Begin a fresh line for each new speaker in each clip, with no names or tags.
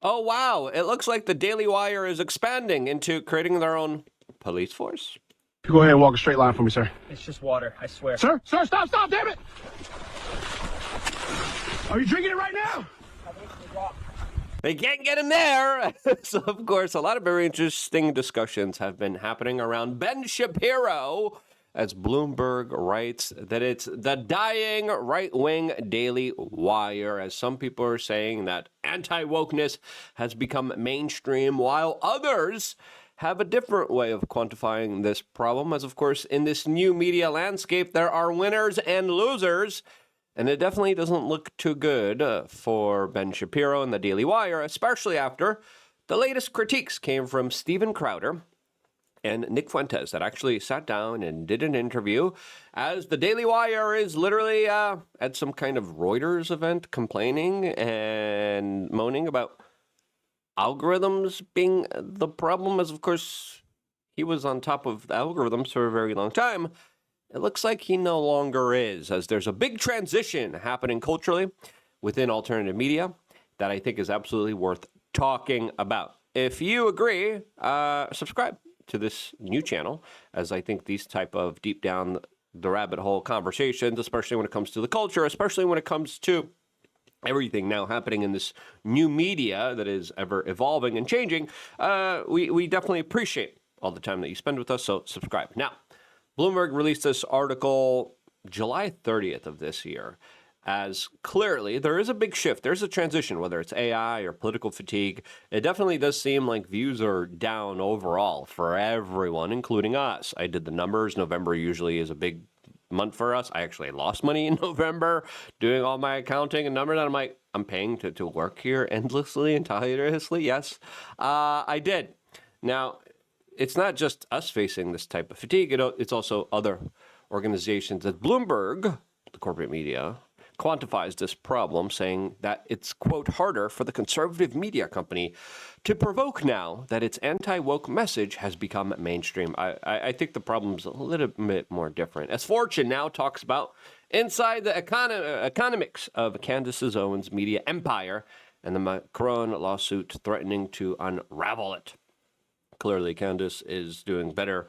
Oh, wow. It looks like the Daily Wire is expanding into creating their own police force.
Go ahead and walk a straight line for me, sir.
It's just water, I swear.
Sir, stop, damn it! Are you drinking it right now?
They can't get him there. So, of course, a lot of very interesting discussions have been happening around Ben Shapiro, as Bloomberg writes that it's the dying right-wing Daily Wire, as some people are saying that anti-wokeness has become mainstream, while others have a different way of quantifying this problem, as, of course, in this new media landscape, there are winners and losers. And it definitely doesn't look too good for Ben Shapiro and the Daily Wire, especially after the latest critiques came from Steven Crowder and Nick Fuentes that actually sat down and did an interview, as the Daily Wire is literally at some kind of Reuters event complaining and moaning about algorithms being the problem, as, of course, he was on top of the algorithms for a very long time. It looks like he no longer is, as there's a big transition happening culturally within alternative media that I think is absolutely worth talking about. If you agree, subscribe to this new channel, as I think these type of deep down the rabbit hole conversations, especially when it comes to the culture, especially when it comes to everything now happening in this new media that is ever evolving and changing, we definitely appreciate all the time that you spend with us, so subscribe. Now, Bloomberg released this article July 30th of this year, as clearly there is a big shift. There's a transition, whether it's AI or political fatigue. It definitely does seem like views are down overall for everyone, including us. I did the numbers. November usually is a big month for us. I actually lost money in November doing all my accounting and numbers. And I'm paying to work here endlessly and tirelessly. Yes, I did. Now, it's not just us facing this type of fatigue. It's also other organizations. That Bloomberg, the corporate media, quantifies this problem, saying that it's, quote, harder for the conservative media company to provoke now that its anti-woke message has become mainstream. I think the problem's a little bit more different. As Fortune now talks about inside the economics of Candace Owens' media empire and the Macron lawsuit threatening to unravel it. Clearly, Candace is doing better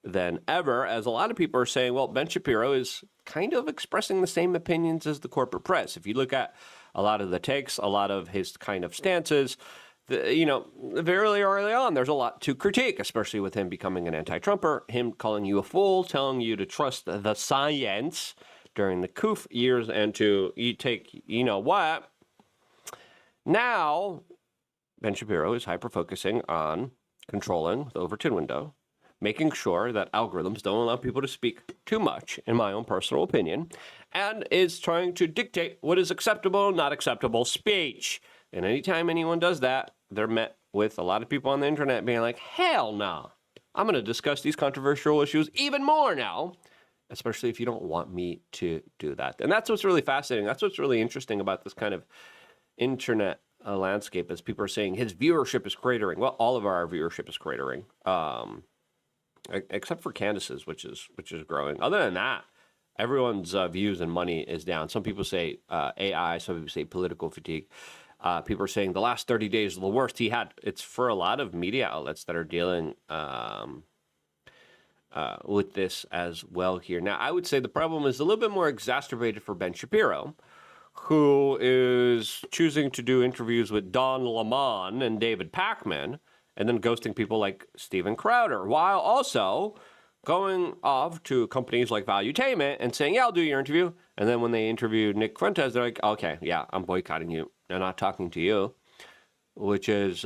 than ever, as a lot of people are saying, well, Ben Shapiro is kind of expressing the same opinions as the corporate press. If you look at a lot of the takes, a lot of his kind of stances, very early on, there's a lot to critique, especially with him becoming an anti-Trumper, him calling you a fool, telling you to trust the science during the COOF years and to take, you know what. Now, Ben Shapiro is hyper-focusing on controlling the Overton window, making sure that algorithms don't allow people to speak too much, in my own personal opinion, and is trying to dictate what is acceptable, not acceptable speech. And anytime anyone does that, they're met with a lot of people on the internet being like, hell no, I'm going to discuss these controversial issues even more now, especially if you don't want me to do that. And that's what's really fascinating. That's what's really interesting about this kind of internet landscape, as people are saying his viewership is cratering. Well, all of our viewership is cratering, except for Candace's, which is growing. Other than that, everyone's views and money is down. Some people say AI, some people say political fatigue. People are saying the last 30 days are the worst he had. It's for a lot of media outlets that are dealing with this as well here. Now, I would say the problem is a little bit more exacerbated for Ben Shapiro, who is choosing to do interviews with Don Lemon and David Pakman, and then ghosting people like Steven Crowder, while also going off to companies like Valuetainment and saying, yeah, I'll do your interview. And then when they interview Nick Fuentes, they're like, okay, yeah, I'm boycotting you. They're not talking to you, which is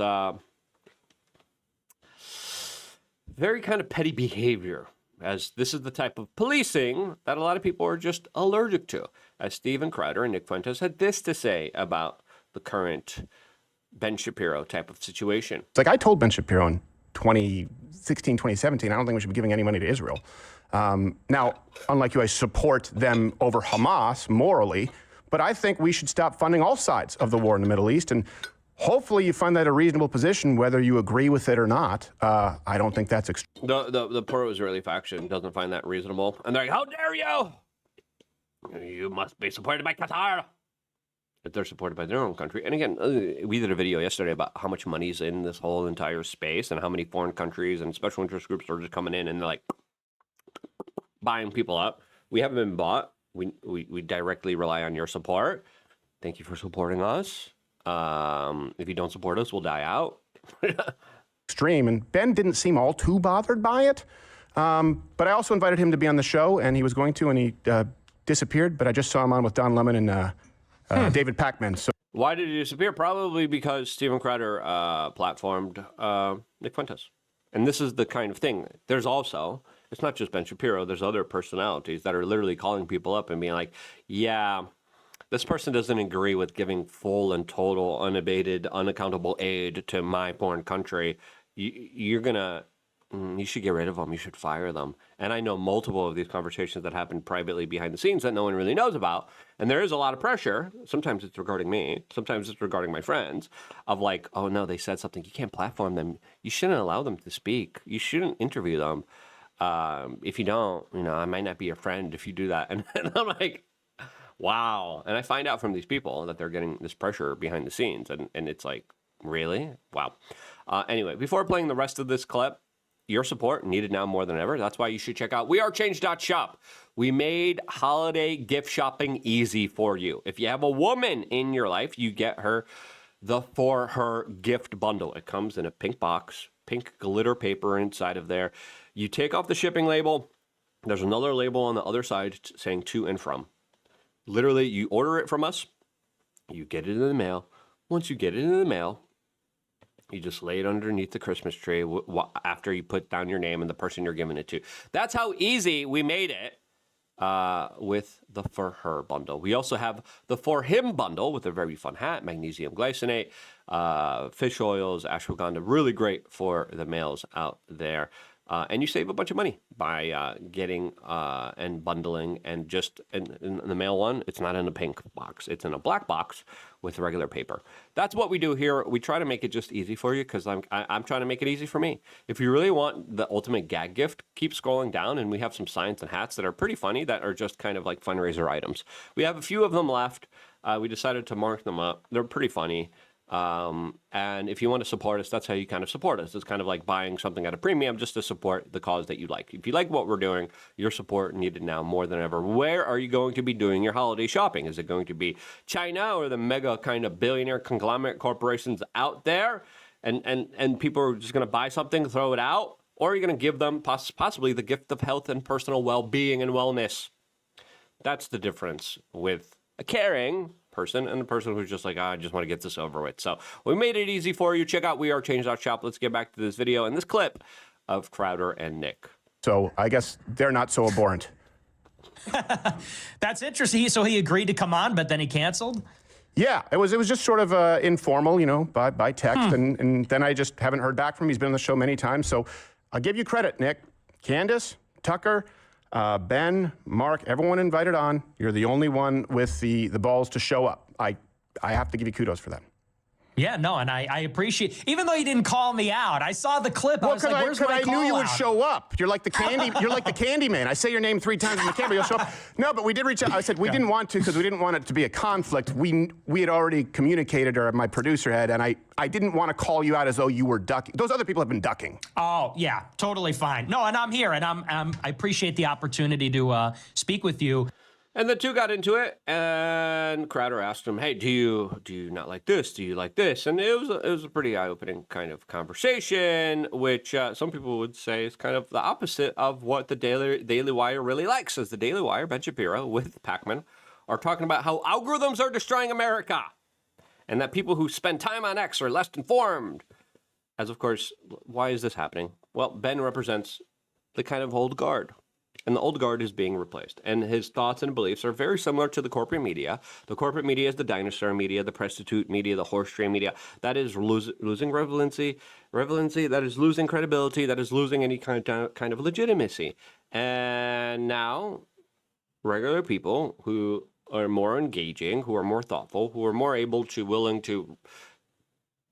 very kind of petty behavior, as this is the type of policing that a lot of people are just allergic to. As Steven Crowder and Nick Fuentes had this to say about the current Ben Shapiro type of situation.
It's like I told Ben Shapiro in 2016, 2017, I don't think we should be giving any money to Israel. Now, unlike you, I support them over Hamas morally, but I think we should stop funding all sides of the war in the Middle East. And hopefully you find that a reasonable position, whether you agree with it or not. I don't think that's extreme.
The pro-Israeli faction doesn't find that reasonable. And they're like, how dare you? You must be supported by Qatar. if they're supported by their own country. And again, we did a video yesterday about how much money's in this whole entire space and how many foreign countries and special interest groups are just coming in and they're like buying people up. We haven't been bought. We directly rely on your support. Thank you for supporting us. If you don't support us, we'll die out.
Extreme, and Ben didn't seem all too bothered by it. But I also invited him to be on the show, and he was going to, and he disappeared. But I just saw him on with Don Lemon and David Pakman. So
why did he disappear? Probably because Steven Crowder platformed Nick Fuentes. And this is the kind of thing. There's also, it's not just Ben Shapiro, there's other personalities that are literally calling people up and being like, yeah, this person doesn't agree with giving full and total, unabated, unaccountable aid to my foreign country. You should get rid of them. You should fire them. And I know multiple of these conversations that happen privately behind the scenes that no one really knows about. And there is a lot of pressure. Sometimes it's regarding me. Sometimes it's regarding my friends of like, oh, no, they said something. You can't platform them. You shouldn't allow them to speak. You shouldn't interview them. If you don't, I might not be your friend if you do that. And I'm like, wow. And I find out from these people that they're getting this pressure behind the scenes. And it's like, really? Wow. Anyway, before playing the rest of this clip, your support needed now more than ever. That's why you should check out wearechange.shop. We made holiday gift shopping easy for you. If you have a woman in your life, you get her the For Her gift bundle. It comes in a pink box, pink glitter paper inside of there. You take off the shipping label. There's another label on the other side saying to and from. Literally, you order it from us. You get it in the mail. Once you get it in the mail, you just lay it underneath the Christmas tree after you put down your name and the person you're giving it to. That's how easy we made it with the For Her bundle. We also have the For Him bundle with a very fun hat, magnesium glycinate, fish oils, ashwagandha. Really great for the males out there. And you save a bunch of money by getting and bundling and just in the mail one, it's not in a pink box. It's in a black box with regular paper. That's what we do here. We try to make it just easy for you because I'm trying to make it easy for me. If you really want the ultimate gag gift, keep scrolling down and we have some signs and hats that are pretty funny that are just kind of like fundraiser items. We have a few of them left. We decided to mark them up. They're pretty funny. And if you want to support us, that's how you kind of support us. It's kind of like buying something at a premium just to support the cause that you like. If you like what we're doing, your support needed now more than ever. Where are you going to be doing your holiday shopping? Is it going to be China or the mega kind of billionaire conglomerate corporations out there? And people are just going to buy something, throw it out? Or are you going to give them possibly the gift of health and personal well-being and wellness? That's the difference with a caring person and a person who's just like, I just want to get this over with. So we made it easy for you. Check out wearechange.shop. Let's get back to this video and this clip of Crowder and Nick.
So I guess they're not so abhorrent.
That's interesting. So he agreed to come on, but then he canceled?
Yeah, it was just sort of informal, by text. And then I just haven't heard back from him. He's been on the show many times. So I'll give you credit, Nick. Candace, Tucker, Ben, Mark, everyone invited on. You're the only one with the balls to show up. I have to give you kudos for that.
Yeah, no, and I appreciate, even though you didn't call me out, I saw the clip.
Well,
I was like, where's my
I knew you would
call-out?
show up. You're like the candy. You're like the candy man. I say your name 3 times in the camera, you'll show up. No, but we did reach out. I said we didn't want to because we didn't want it to be a conflict. We had already communicated, or my producer had, and I didn't want to call you out as though you were ducking. Those other people have been ducking.
Oh, yeah, totally fine. No, and I'm here, and I appreciate the opportunity to speak with you.
And the two got into it, and Crowder asked him, "Hey, do you not like this? Do you like this?" And it was a pretty eye-opening kind of conversation, which some people would say is kind of the opposite of what the Daily Wire really likes. As the Daily Wire, Ben Shapiro with Pakman are talking about how algorithms are destroying America, and that people who spend time on X are less informed. As of course, why is this happening? Well, Ben represents the kind of old guard. And the old guard is being replaced. And his thoughts and beliefs are very similar to the corporate media. The corporate media is the dinosaur media, the prostitute media, the horse trade media. That is losing relevancy. That is losing credibility. That is losing any kind of legitimacy. And now, regular people who are more engaging, who are more thoughtful, who are more willing to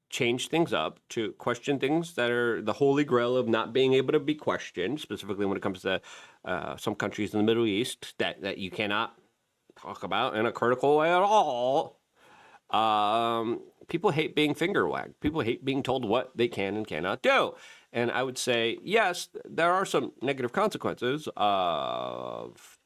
change things up, to question things that are the holy grail of not being able to be questioned, specifically when it comes to some countries in the Middle East that you cannot talk about in a critical way at all. People hate being finger wagged. People hate being told what they can and cannot do. And I would say, yes, there are some negative consequences of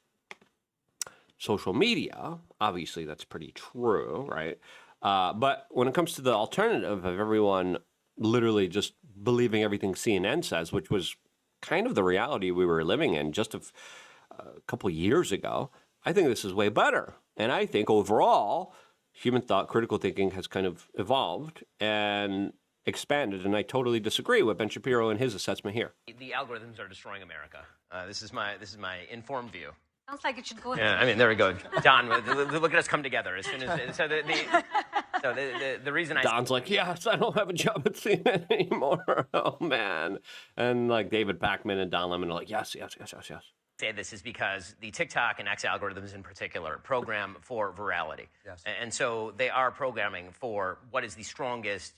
social media. Obviously, that's pretty true, right? But when it comes to the alternative of everyone literally just believing everything CNN says, which was kind of the reality we were living in just a couple years ago, I think this is way better. And I think overall, human thought, critical thinking has kind of evolved and expanded. And I totally disagree with Ben Shapiro and his assessment here.
The algorithms are destroying America. This is my informed view.
Sounds like it should go.
Yeah, I mean, there we go. Don, look at us come together as soon as so the reason
Don's like, yes, I don't have a job at CNN anymore. Oh man, and like David Pakman and Don Lemon are like, yes.
Say this is because the TikTok and X algorithms in particular program for virality.
Yes.
And so they are programming for what is the strongest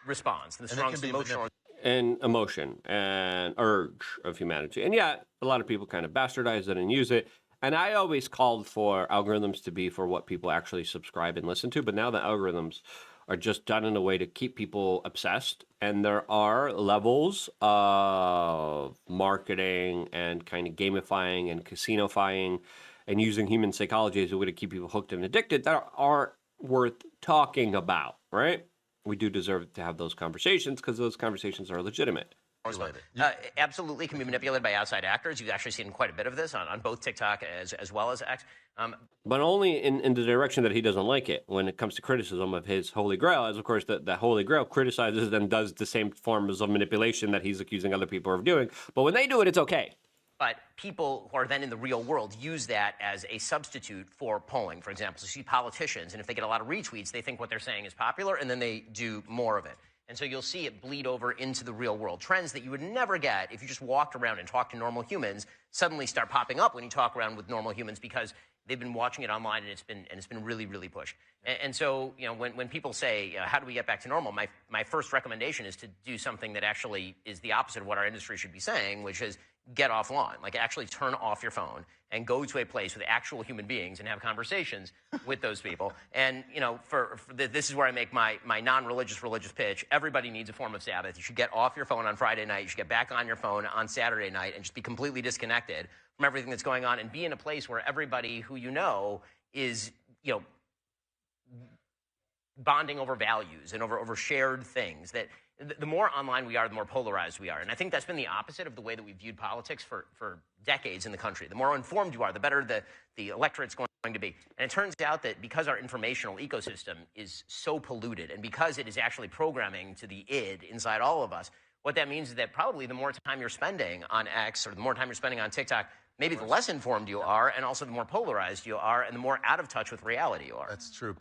response, the strongest emotional.
And emotion and urge of humanity. And yeah, a lot of people kind of bastardize it and use it. And I always called for algorithms to be for what people actually subscribe and listen to. But now the algorithms are just done in a way to keep people obsessed. And there are levels of marketing and kind of gamifying and casinofying and using human psychology as a way to keep people hooked and addicted that are worth talking about, right? We do deserve to have those conversations because those conversations are legitimate.
Absolutely can be manipulated by outside actors. You've actually seen quite a bit of this on both TikTok as well as X.
But only in the direction that he doesn't like it when it comes to criticism of his Holy Grail, as of course the Holy Grail criticizes and does the same forms of manipulation that he's accusing other people of doing. But when they do it, it's okay.
But people who are then in the real world use that as a substitute for polling. For example, so you see politicians, and if they get a lot of retweets, they think what they're saying is popular, and then they do more of it. And so you'll see it bleed over into the real world. Trends that you would never get if you just walked around and talked to normal humans suddenly start popping up when you talk around with normal humans because they've been watching it online and it's been really, really pushed. And so, you know, when people say, how do we get back to normal? My first recommendation is to do something that actually is the opposite of what our industry should be saying, which is get offline, like actually turn off your phone and go to a place with actual human beings and have conversations with those people. And, you know, this is where I make my non-religious religious pitch. Everybody needs a form of Sabbath. You should get off your phone on Friday night. You should get back on your phone on Saturday night and just be completely disconnected from everything that's going on and be in a place where everybody who you know is, you know, bonding over values and over shared things. That the more online we are, the more polarized we are. And I think that's been the opposite of the way that we've viewed politics for decades in the country. The more informed you are, the better the electorate's going to be. And it turns out that because our informational ecosystem is so polluted and because it is actually programming to the id inside all of us, what that means is that probably the more time you're spending on X or the more time you're spending on TikTok, maybe the less informed you are and also the more polarized you are and the more out of touch with reality you are.
That's true.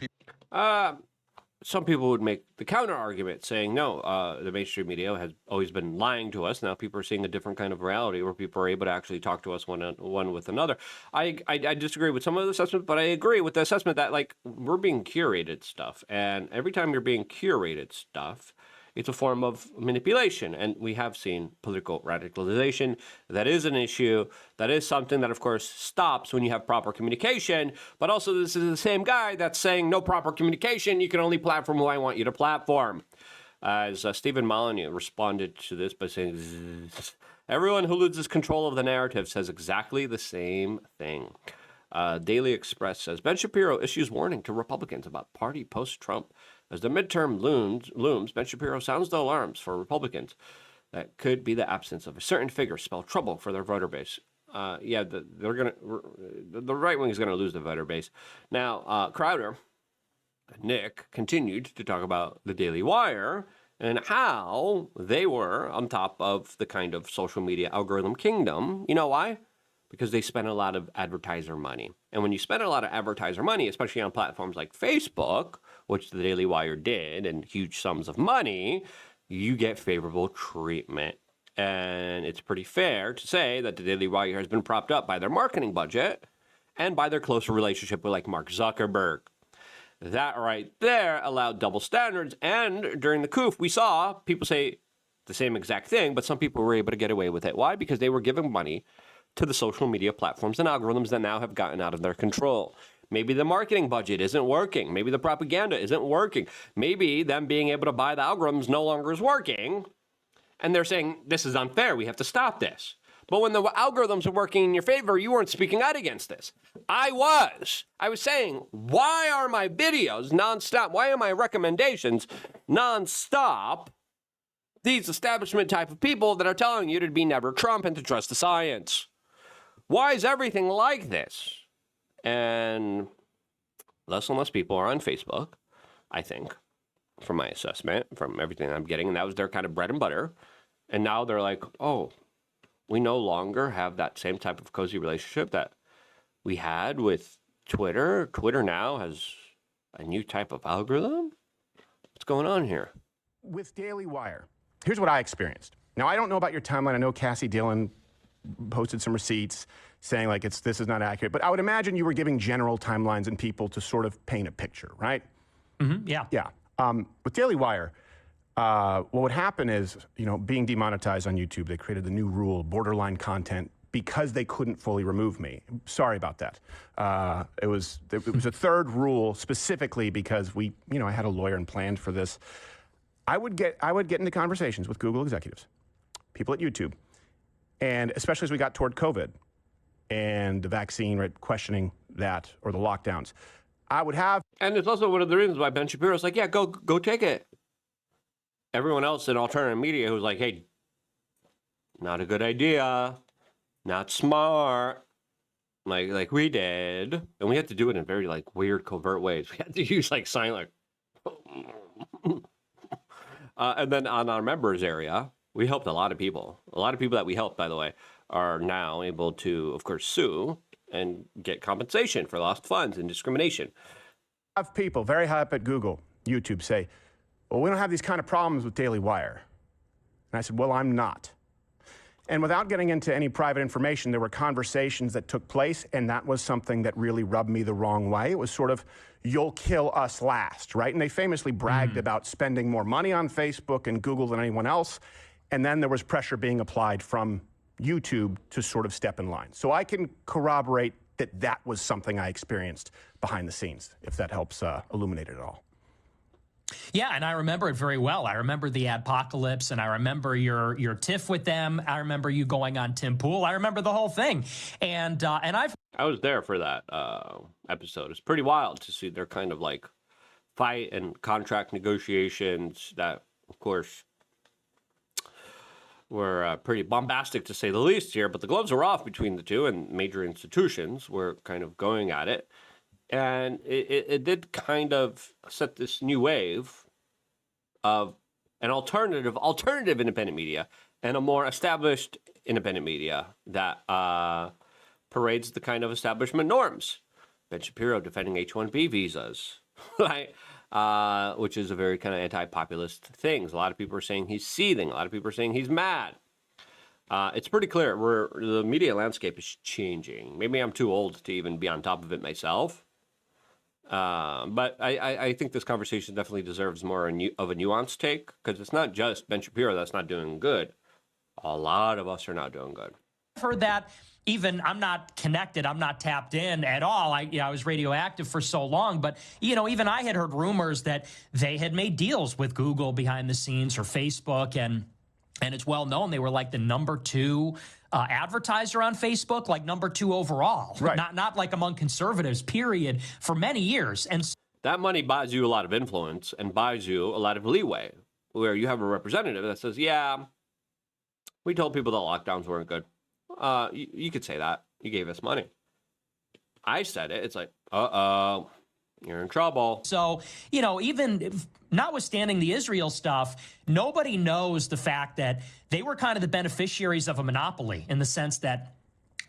Some people would make the counter argument saying, no, the mainstream media has always been lying to us. Now people are seeing a different kind of reality where people are able to actually talk to us one with another. I disagree with some of the assessment, but I agree with the assessment that, like, we're being curated stuff. And every time you're being curated stuff, it's a form of manipulation. And we have seen political radicalization. That is an issue. That is something that, of course, stops when you have proper communication. But also, this is the same guy that's saying no proper communication. You can only platform who I want you to platform. As Stephen Molyneux responded to this by saying, everyone who loses control of the narrative says exactly the same thing. Daily Express says, Ben Shapiro issues warning to Republicans about party post-Trump. As the midterm looms, Ben Shapiro sounds the alarms for Republicans. That could be the absence of a certain figure spell trouble for their voter base. The right wing is gonna lose the voter base. Now, Crowder, Nick, continued to talk about the Daily Wire and how they were on top of the kind of social media algorithm kingdom. You know why? Because they spend a lot of advertiser money. And when you spend a lot of advertiser money, especially on platforms like Facebook, which the Daily Wire did, and huge sums of money, you get favorable treatment. And it's pretty fair to say that the Daily Wire has been propped up by their marketing budget and by their closer relationship with, like, Mark Zuckerberg. That right there allowed double standards. And during the coup, we saw people say the same exact thing, but some people were able to get away with it. Why? Because they were giving money to the social media platforms and algorithms that now have gotten out of their control. Maybe the marketing budget isn't working. Maybe the propaganda isn't working. Maybe them being able to buy the algorithms no longer is working. And they're saying, this is unfair. We have to stop this. But when the algorithms are working in your favor, you weren't speaking out against this. I was. I was saying, why are my videos nonstop? Why are my recommendations nonstop? These establishment type of people that are telling you to be never Trump and to trust the science. Why is everything like this? And less and less people are on Facebook, I think, from my assessment, from everything I'm getting. And that was their kind of bread and butter. And now they're like, oh, we no longer have that same type of cozy relationship that we had with Twitter. Twitter now has a new type of algorithm. What's going on here?
With Daily Wire, here's what I experienced. Now, I don't know about your timeline. I know Cassie Dillon posted some receipts saying like this is not accurate, but I would imagine you were giving general timelines and people to sort of paint a picture, right?
Mm-hmm, yeah.
Yeah. With Daily Wire, what would happen is, being demonetized on YouTube, they created the new rule, borderline content, because they couldn't fully remove me. Sorry about that. It was a third rule specifically because I had a lawyer and planned for this. I would get into conversations with Google executives, people at YouTube, and especially as we got toward COVID and the vaccine, right, questioning that or the lockdowns. I would have.
And it's also one of the reasons why Ben Shapiro's like, yeah, go take it. Everyone else in alternative media who's like, hey, not a good idea, not smart, like we did. And we had to do it in very like weird, covert ways. We had to use like sign like, and then on our members area, we helped a lot of people. A lot of people that we helped, by the way, are now able to, of course, sue and get compensation for lost funds and discrimination.
Have people very high up at Google, YouTube say, well, we don't have these kind of problems with Daily Wire. And I said, well, I'm not. And without getting into any private information, there were conversations that took place, and that was something that really rubbed me the wrong way. It was sort of, you'll kill us last, right? And they famously bragged about spending more money on Facebook and Google than anyone else. And then there was pressure being applied from YouTube to sort of step in line. So I can corroborate that was something I experienced behind the scenes, if that helps illuminate it at all.
Yeah, and I remember it very well. I remember the adpocalypse, and I remember your tiff with them. I remember you going on Tim Pool. I remember the whole thing. And I
was there for that episode. It's pretty wild to see their kind of like fight and contract negotiations that, of course, were pretty bombastic to say the least here. But the gloves were off between the two, and major institutions were kind of going at it. And it did kind of set this new wave of an alternative independent media and a more established independent media that parades the kind of establishment norms. Ben Shapiro defending H-1B visas, right? Which is a very kind of anti-populist thing. A lot of people are saying he's seething. A lot of people are saying he's mad. It's pretty clear the media landscape is changing. Maybe I'm too old to even be on top of it myself. But I think this conversation definitely deserves more of a nuanced take, because it's not just Ben Shapiro that's not doing good. A lot of us are not doing good.
I've heard that. Even I'm not connected, I'm not tapped in at all. I was radioactive for so long, but even I had heard rumors that they had made deals with Google behind the scenes or Facebook, and it's well known they were like the number 2 advertiser on Facebook, like number 2 overall,
right?
Not like among conservatives, period, for many years. And
that money buys you a lot of influence and buys you a lot of leeway, where you have a representative that says, yeah, we told people that lockdowns weren't good. You could say that. You gave us money. I said it. It's like, uh-oh, you're in trouble.
So, even notwithstanding the Israel stuff, nobody knows the fact that they were kind of the beneficiaries of a monopoly, in the sense that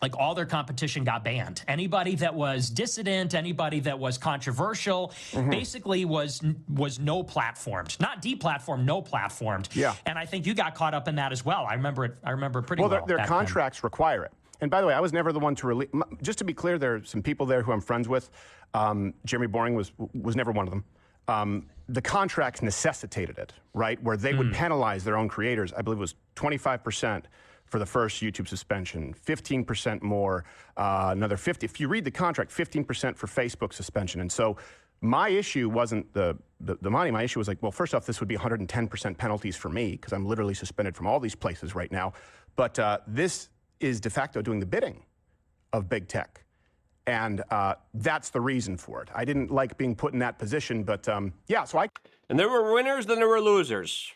like all their competition got banned. Anybody that was dissident, anybody that was controversial, basically was no platformed, not deplatformed, no platformed.
Yeah.
And I think you got caught up in that as well. I remember it pretty well.
Well, their contracts require it. And by the way, I was never the one to release. Just to be clear, there are some people there who I'm friends with. Jeremy Boring was never one of them. The contracts necessitated it, right? Where they would penalize their own creators. I believe it was 25% for the first YouTube suspension, 15% more, another 50. If you read the contract, 15% for Facebook suspension. And so my issue wasn't the money. My issue was like, well, first off, this would be 110% penalties for me because I'm literally suspended from all these places right now. But this is de facto doing the bidding of big tech. And that's the reason for it. I didn't like being put in that position, but yeah, so
And there were winners, then there were losers.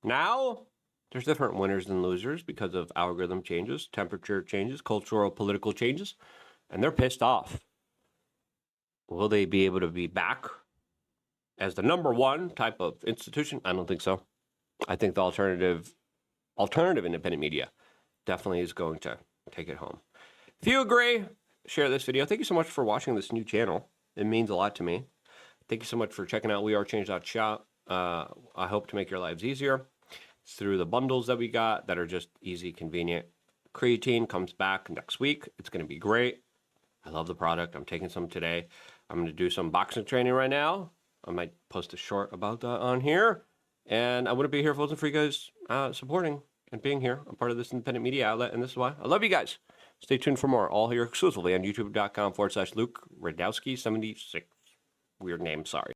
Now, there's different winners than losers because of algorithm changes, temperature changes, cultural, political changes, and they're pissed off. Will they be able to be back as the number one type of institution? I don't think so. I think the alternative independent media definitely is going to take it home. If you agree, share this video. Thank you so much for watching this new channel. It means a lot to me. Thank you so much for checking out wearechange.shop. I hope to make your lives easier through the bundles that we got that are just easy, convenient. Creatine comes back next week. It's going to be great. I love the product. I'm taking some today. I'm going to do some boxing training right now. I might post a short about that on here. And I wouldn't be here if it wasn't for you guys supporting and being here. I'm part of this independent media outlet, and this is why I love you guys. Stay tuned for more, all here exclusively on youtube.com/Luke Radowski 76. Weird name, sorry.